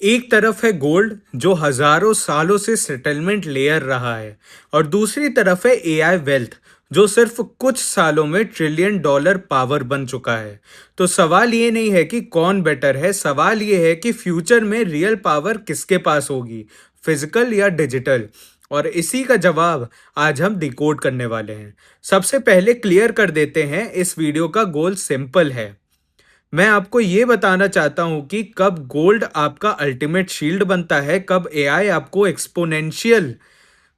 एक तरफ है गोल्ड जो हजारों सालों से सेटलमेंट लेयर रहा है और दूसरी तरफ है एआई वेल्थ जो सिर्फ कुछ सालों में ट्रिलियन डॉलर पावर बन चुका है। तो सवाल ये नहीं है कि कौन बेटर है, सवाल ये है कि फ्यूचर में रियल पावर किसके पास होगी, फिजिकल या डिजिटल। और इसी का जवाब आज हम डिकोड करने वाले हैं। सबसे पहले क्लियर कर देते हैं, इस वीडियो का गोल सिंपल है। मैं आपको ये बताना चाहता हूँ कि कब गोल्ड आपका अल्टीमेट शील्ड बनता है, कब एआई आपको एक्सपोनेंशियल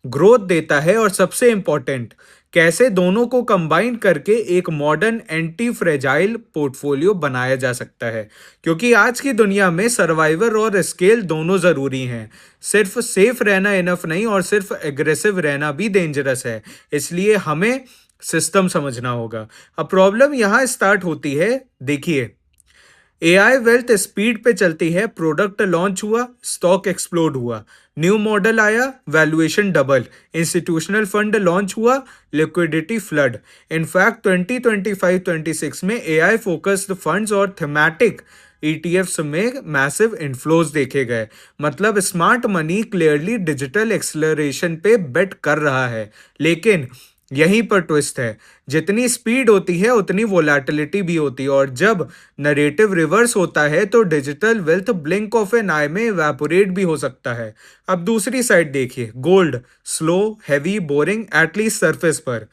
ग्रोथ देता है, और सबसे इंपॉर्टेंट कैसे दोनों को कंबाइन करके एक मॉडर्न एंटी फ्रेजाइल पोर्टफोलियो बनाया जा सकता है। क्योंकि आज की दुनिया में सर्वाइवर और स्केल दोनों ज़रूरी हैं। सिर्फ सेफ रहना इनफ नहीं और सिर्फ एग्रेसिव रहना भी डेंजरस है। इसलिए हमें सिस्टम समझना होगा। अब प्रॉब्लम यहाँ स्टार्ट होती है। देखिए, एआई वेल्थ स्पीड पे चलती है। प्रोडक्ट लॉन्च हुआ, स्टॉक एक्सप्लोड हुआ, न्यू मॉडल आया, valuation double, institutional fund launch हुआ, लिक्विडिटी फ्लड। इनफैक्ट 2025-26 में एआई फोकस्ड फंड्स और थीमेटिक ईटीएफ्स में मैसिव इन्फ्लोज देखे गए। मतलब smart money clearly digital acceleration पे बेट कर रहा है। लेकिन यहीं पर ट्विस्ट है, जितनी स्पीड होती है उतनी वोलेटिलिटी भी होती है, और जब नरेटिव रिवर्स होता है तो digital wealth blink of an eye में इवेपोरेट भी हो सकता है। अब दूसरी साइड देखिए, gold slow, heavy, boring, at least surface पर।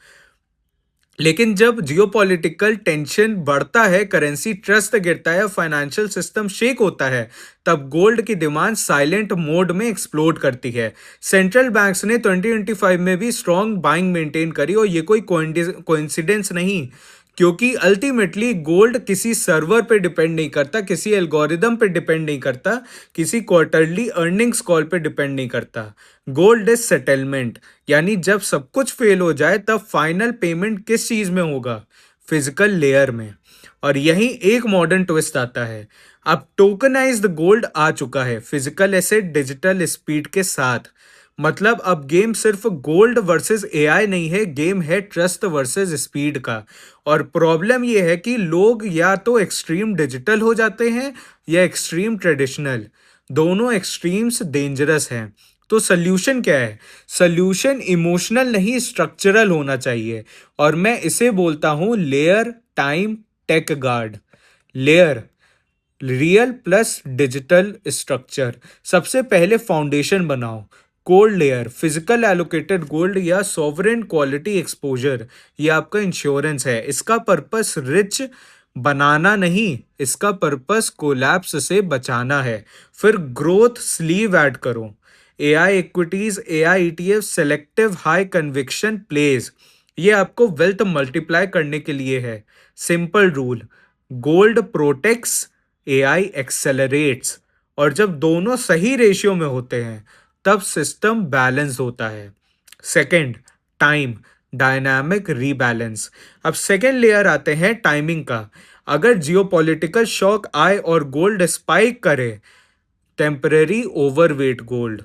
लेकिन जब जियोपॉलिटिकल टेंशन बढ़ता है, करेंसी ट्रस्ट गिरता है, फाइनेंशियल सिस्टम शेक होता है, तब गोल्ड की डिमांड साइलेंट मोड में एक्सप्लोड करती है। सेंट्रल बैंक्स ने 2025 में भी स्ट्रॉन्ग बाइंग मेंटेन करी, और ये कोई कोइंसिडेंस नहीं, क्योंकि अल्टीमेटली गोल्ड किसी सर्वर पे डिपेंड नहीं करता, किसी एल्गोरिदम पे डिपेंड नहीं करता, किसी क्वार्टरली अर्निंग्स कॉल पे डिपेंड नहीं करता। गोल्ड इज सेटलमेंट, यानी जब सब कुछ फेल हो जाए तब फाइनल पेमेंट किस चीज में होगा? फिजिकल लेयर में। और यहीं एक मॉडर्न ट्विस्ट आता है। अब टोकनाइज्ड गोल्ड आ चुका है, फिजिकल एसेट डिजिटल स्पीड के साथ। मतलब अब गेम सिर्फ गोल्ड वर्सेस एआई नहीं है, गेम है ट्रस्ट वर्सेस स्पीड का। और प्रॉब्लम यह है कि लोग या तो एक्सट्रीम डिजिटल हो जाते हैं या एक्सट्रीम ट्रेडिशनल। दोनों एक्सट्रीम्स डेंजरस हैं। तो सोल्यूशन क्या है? सोल्यूशन इमोशनल नहीं, स्ट्रक्चरल होना चाहिए। और मैं इसे बोलता हूं layer time tech guard. Layer real plus digital structure. सबसे पहले फाउंडेशन बनाओ। Cold layer physical allocated gold या सॉवरेन क्वालिटी एक्सपोजर। ये आपका इंश्योरेंस है। इसका पर्पस रिच बनाना नहीं, इसका पर्पस कोलैप्स से बचाना है। फिर ग्रोथ स्लीव ऐड करो। AI equities, AI ETF, selective high conviction plays. ये आपको वेल्थ मल्टीप्लाई करने के लिए है। Simple rule, gold protects, AI accelerates. और जब दोनों सही रेशियो में होते हैं तब सिस्टम बैलेंस होता है। Second, time dynamic rebalance. अब सेकंड लेयर आते हैं टाइमिंग का। अगर जियोपॉलिटिकल शॉक आए और गोल्ड स्पाइक करे, टेम्परेरी ओवरवेट गोल्ड।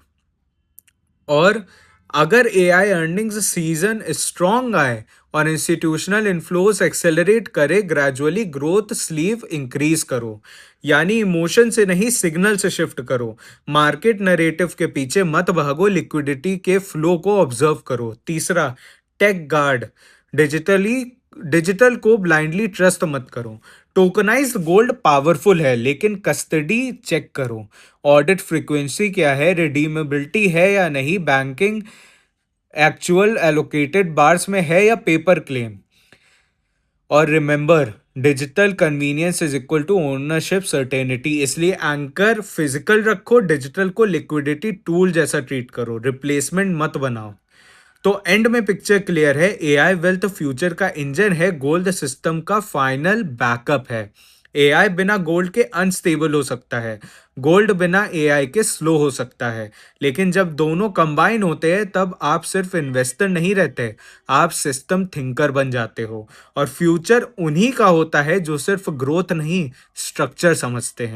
और अगर एआई अर्निंग्स सीजन स्ट्रॉन्ग आए और इंस्टीट्यूशनल इन्फ्लोस एक्सेलरेट करे, ग्रेजुअली ग्रोथ स्लीव इंक्रीज करो। यानी इमोशन से नहीं, सिग्नल से शिफ्ट करो। मार्केट नरेटिव के पीछे मत भागो, लिक्विडिटी के फ्लो को ऑब्जर्व करो। तीसरा, टेक गार्ड। डिजिटली डिजिटल को ब्लाइंडली ट्रस्ट मत करो। टोकनाइज्ड गोल्ड पावरफुल है, लेकिन कस्टडी चेक करो। ऑडिट फ्रीक्वेंसी क्या है, रिडीमेबिलिटी है या नहीं, बैंकिंग एक्चुअल एलोकेटेड बार्स में है या पेपर क्लेम। और remember, digital convenience is equal to ownership certainty. इसलिए एंकर फिजिकल रखो, डिजिटल को लिक्विडिटी टूल जैसा ट्रीट करो, रिप्लेसमेंट मत बनाओ। तो एंड में पिक्चर क्लियर है, एआई वेल्थ फ्यूचर का इंजन है, गोल्ड सिस्टम का फाइनल बैकअप है। एआई बिना गोल्ड के अनस्टेबल हो सकता है, गोल्ड बिना एआई के स्लो हो सकता है। लेकिन जब दोनों कंबाइन होते हैं तब आप सिर्फ इन्वेस्टर नहीं रहते, आप सिस्टम थिंकर बन जाते हो। और फ्यूचर उन्हीं का होता है जो सिर्फ ग्रोथ नहीं, स्ट्रक्चर समझते हैं।